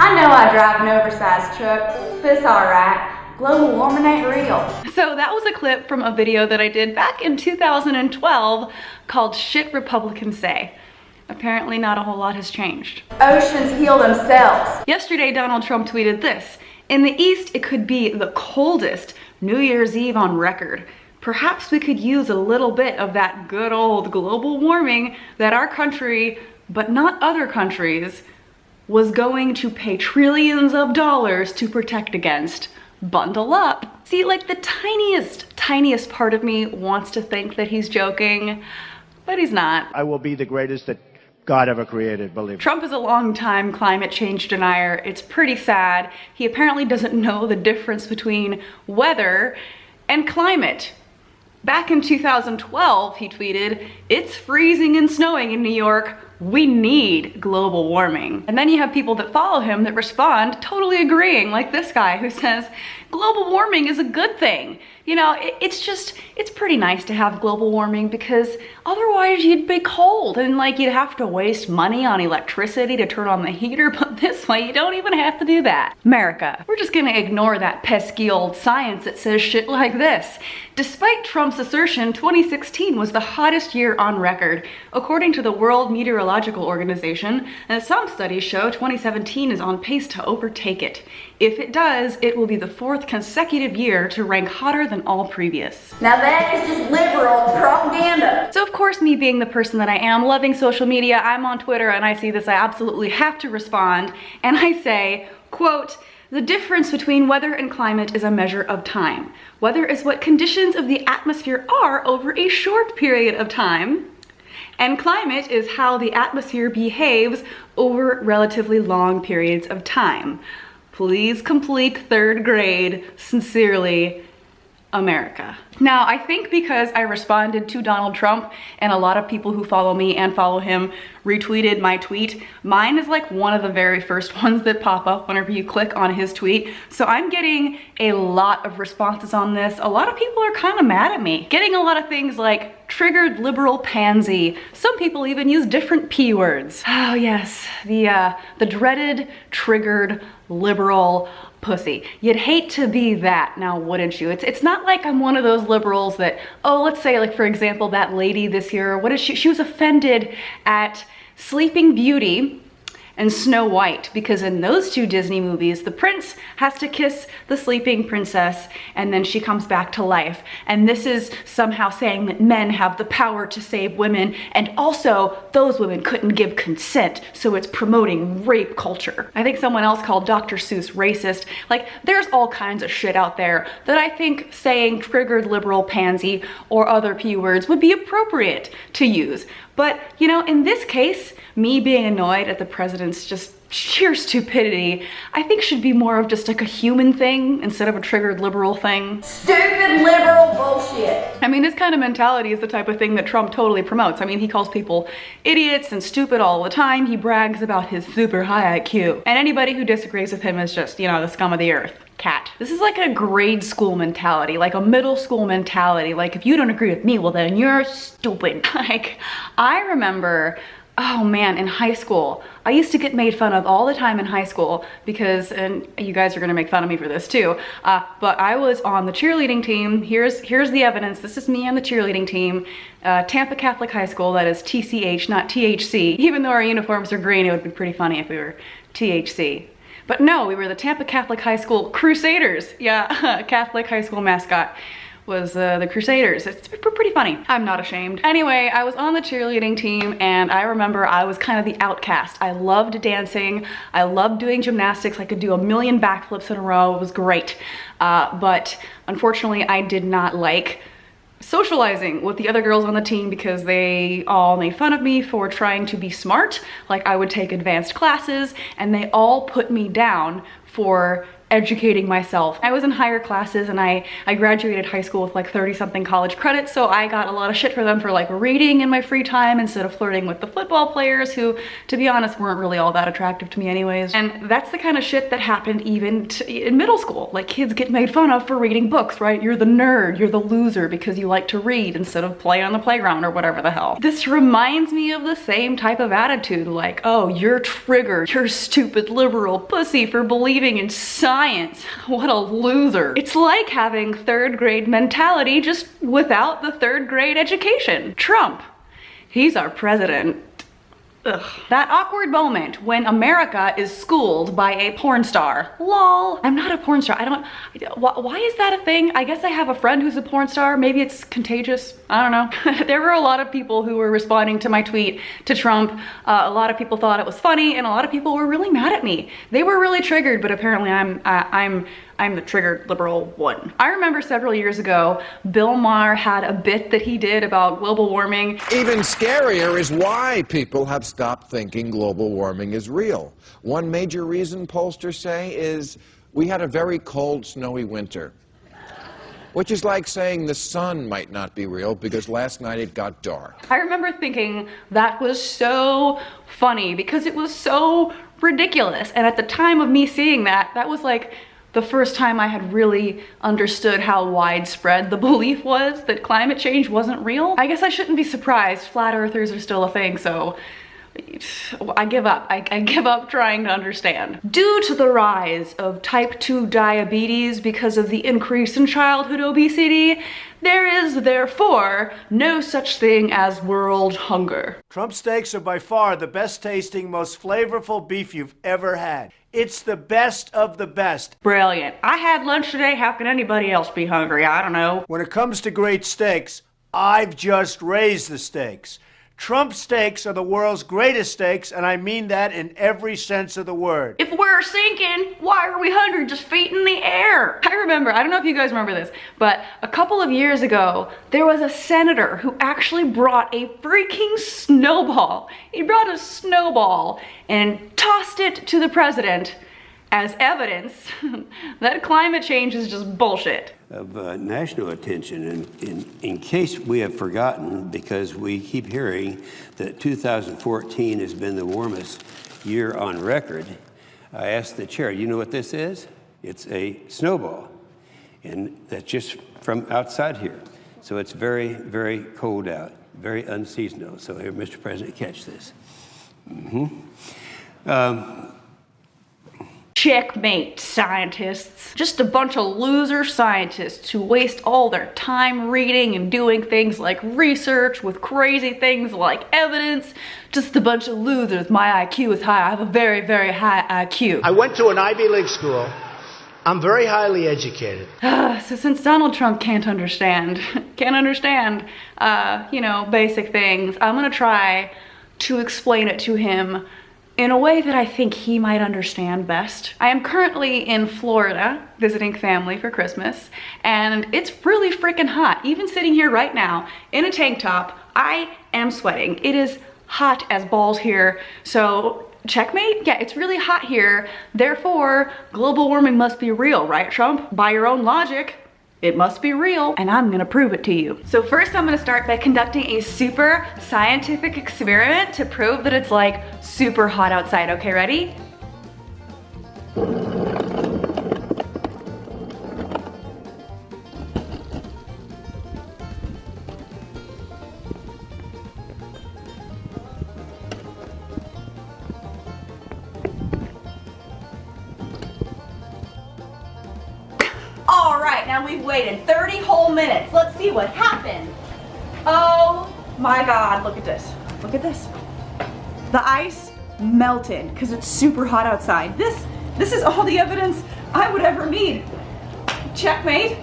I know I drive an oversized truck, but it's alright. Global warming ain't real. So that was a clip from a video that I did back in 2012 called Shit Republicans Say. Apparently not a whole lot has changed. Oceans heal themselves. Yesterday, Donald Trump tweeted this: "In the East, it could be the coldest New Year's Eve on record. Perhaps we could use a little bit of that good old global warming that our country, but not other countries, was going to pay trillions of dollars to protect against. Bundle up." See, like the tiniest part of me wants to think that he's joking, but he's not. I will be the greatest that God ever created, believe me. Trump is a long-time climate change denier. It's pretty sad. He apparently doesn't know the difference between weather and climate. Back in 2012, he tweeted, "It's freezing and snowing in New York. We need global warming." And then you have people that follow him that respond totally agreeing, like this guy who says, global warming is a good thing. You know, it's pretty nice to have global warming because otherwise you'd be cold and like you'd have to waste money on electricity to turn on the heater, but this way you don't even have to do that. America, we're just gonna ignore that pesky old science that says shit like this. Despite Trump's assertion, 2016 was the hottest year on record. According to the World Meteorological Organization, and some studies show 2017 is on pace to overtake it. If it does, it will be the 4th consecutive year to rank hotter than all previous. Now that is just liberal propaganda. So of course, me being the person that I am, loving social media, I'm on Twitter and I see this, I absolutely have to respond. And I say, quote, "The difference between weather and climate is a measure of time. Weather is what conditions of the atmosphere are over a short period of time. And climate is how the atmosphere behaves over relatively long periods of time. Please complete 3rd grade. Sincerely, America." Now, I think because I responded to Donald Trump and a lot of people who follow me and follow him retweeted my tweet, mine is like one of the very first ones that pop up whenever you click on his tweet. So I'm getting a lot of responses on this. A lot of people are kind of mad at me. Getting a lot of things like triggered liberal pansy. Some people even use different P words. Oh yes, the dreaded triggered liberal pussy. You'd hate to be that, now wouldn't you? It's not like I'm one of those liberals that, oh, let's say like for example that lady this year, what is she was offended at Sleeping Beauty and Snow White, because in those two Disney movies, the prince has to kiss the sleeping princess and then she comes back to life. And this is somehow saying that men have the power to save women, and also those women couldn't give consent, so it's promoting rape culture. I think someone else called Dr. Seuss racist. Like, there's all kinds of shit out there that I think saying triggered liberal pansy or other P words would be appropriate to use. But, you know, in this case, me being annoyed at the president's just sheer stupidity, I think should be more of just like a human thing instead of a triggered liberal thing. Stupid liberal bullshit. I mean, this kind of mentality is the type of thing that Trump totally promotes. I mean, he calls people idiots and stupid all the time. He brags about his super high IQ. And anybody who disagrees with him is just, you know, the scum of the earth. Cat. This is like a grade school mentality, like a middle school mentality. Like, if you don't agree with me, well then you're stupid. Like, I remember, oh man, in high school, I used to get made fun of all the time in high school because, and you guys are gonna make fun of me for this too, but I was on the cheerleading team. Here's the evidence. This is me on the cheerleading team. Tampa Catholic High School, that is TCH, not THC. Even though our uniforms are green, it would be pretty funny if we were THC. But no, we were the Tampa Catholic High School Crusaders. Yeah, Catholic high school mascot was the Crusaders. It's pretty funny. I'm not ashamed. Anyway, I was on the cheerleading team and I remember I was kind of the outcast. I loved dancing. I loved doing gymnastics. I could do a million backflips in a row. It was great. But unfortunately, I did not like socializing with the other girls on the team because they all made fun of me for trying to be smart. Like, I would take advanced classes and they all put me down for educating myself. I was in higher classes and I graduated high school with like 30 something college credits, so I got a lot of shit for them for like reading in my free time instead of flirting with the football players who, to be honest, weren't really all that attractive to me anyways. And that's the kind of shit that happened even in middle school. Like, kids get made fun of for reading books, right? You're the nerd, you're the loser because you like to read instead of play on the playground or whatever the hell. This reminds me of the same type of attitude, like, oh, you're triggered, you're stupid liberal pussy for believing in science. What a loser. It's like having third grade mentality just without the third grade education. Trump, he's our president. Ugh. That awkward moment when America is schooled by a porn star. Lol. I'm not a porn star. Why is that a thing? I guess I have a friend who's a porn star. Maybe it's contagious. I don't know. There were a lot of people who were responding to my tweet to Trump. A lot of people thought it was funny and a lot of people were really mad at me. They were really triggered, but apparently I'm the triggered liberal one. I remember several years ago, Bill Maher had a bit that he did about global warming. Even scarier is why people have stopped thinking global warming is real. One major reason, pollsters say, is we had a very cold, snowy winter. Which is like saying the sun might not be real because last night it got dark. I remember thinking that was so funny because it was so ridiculous. And at the time of me seeing that, that was like the first time I had really understood how widespread the belief was that climate change wasn't real. I guess I shouldn't be surprised. Flat earthers are still a thing, so I give up. I give up trying to understand. Due to the rise of type 2 diabetes because of the increase in childhood obesity, there is therefore no such thing as world hunger. Trump steaks are by far the best tasting, most flavorful beef you've ever had. It's the best of the best. Brilliant. I had lunch today. How can anybody else be hungry? I don't know. When it comes to great steaks, I've just raised the stakes. Trump steaks are the world's greatest steaks, and I mean that in every sense of the word. If we're sinking, why are we hungry? Just feet in the air. I remember, I don't know if you guys remember this, but a couple of years ago, there was a senator who actually brought a freaking snowball. He brought a snowball and tossed it to the president as evidence that climate change is just bullshit. Of national attention, and in case we have forgotten, because we keep hearing that 2014 has been the warmest year on record, I asked the chair, you know what this is? It's a snowball, and that's just from outside here. So it's very, very cold out, very unseasonal. So here, Mr. President, catch this. Checkmate, scientists. Just a bunch of loser scientists who waste all their time reading and doing things like research with crazy things like evidence. Just a bunch of losers. My IQ is high. I have a very, very high IQ. I went to an Ivy League school. I'm very highly educated. So since Donald Trump can't understand, you know, basic things, I'm gonna try to explain it to him in a way that I think he might understand best. I am currently in Florida visiting family for Christmas, and it's really freaking hot. Even sitting here right now in a tank top, I am sweating. It is hot as balls here, so checkmate? Yeah, it's really hot here. Therefore, global warming must be real, right, Trump? By your own logic, it must be real, and I'm gonna prove it to you. So first I'm gonna start by conducting a super scientific experiment to prove that it's like super hot outside. Okay, ready? All right, now we've waited 30 whole minutes. Let's see what happened. Oh my God, look at this. Look at this. The ice melted because it's super hot outside. This is all the evidence I would ever need. Checkmate.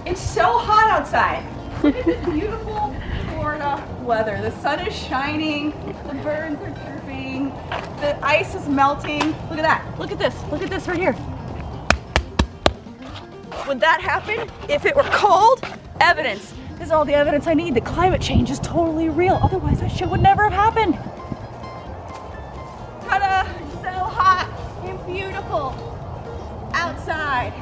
It's so hot outside. Look at this beautiful Florida weather. The sun is shining, the birds are chirping, the ice is melting. Look at that. Look at this. Look at this right here. Would that happen if it were cold? Evidence. This is all the evidence I need that climate change is totally real. Otherwise, that shit would never have happened. Ta-da! So hot and beautiful. outside.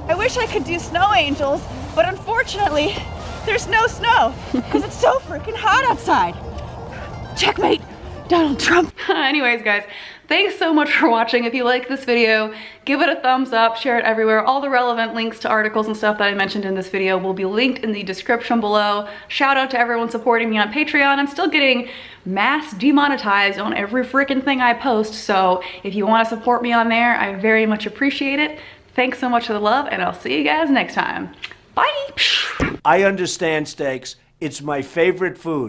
I wish I could do snow angels, but unfortunately, there's no snow because it's so freaking hot outside. Checkmate, Donald Trump. Anyways, guys, thanks so much for watching. If you like this video, give it a thumbs up, share it everywhere. All the relevant links to articles and stuff that I mentioned in this video will be linked in the description below. Shout out to everyone supporting me on Patreon. I'm still getting mass demonetized on every freaking thing I post, so if you want to support me on there, I very much appreciate it. Thanks so much for the love, and I'll see you guys next time. Bye! I understand steaks. It's my favorite food.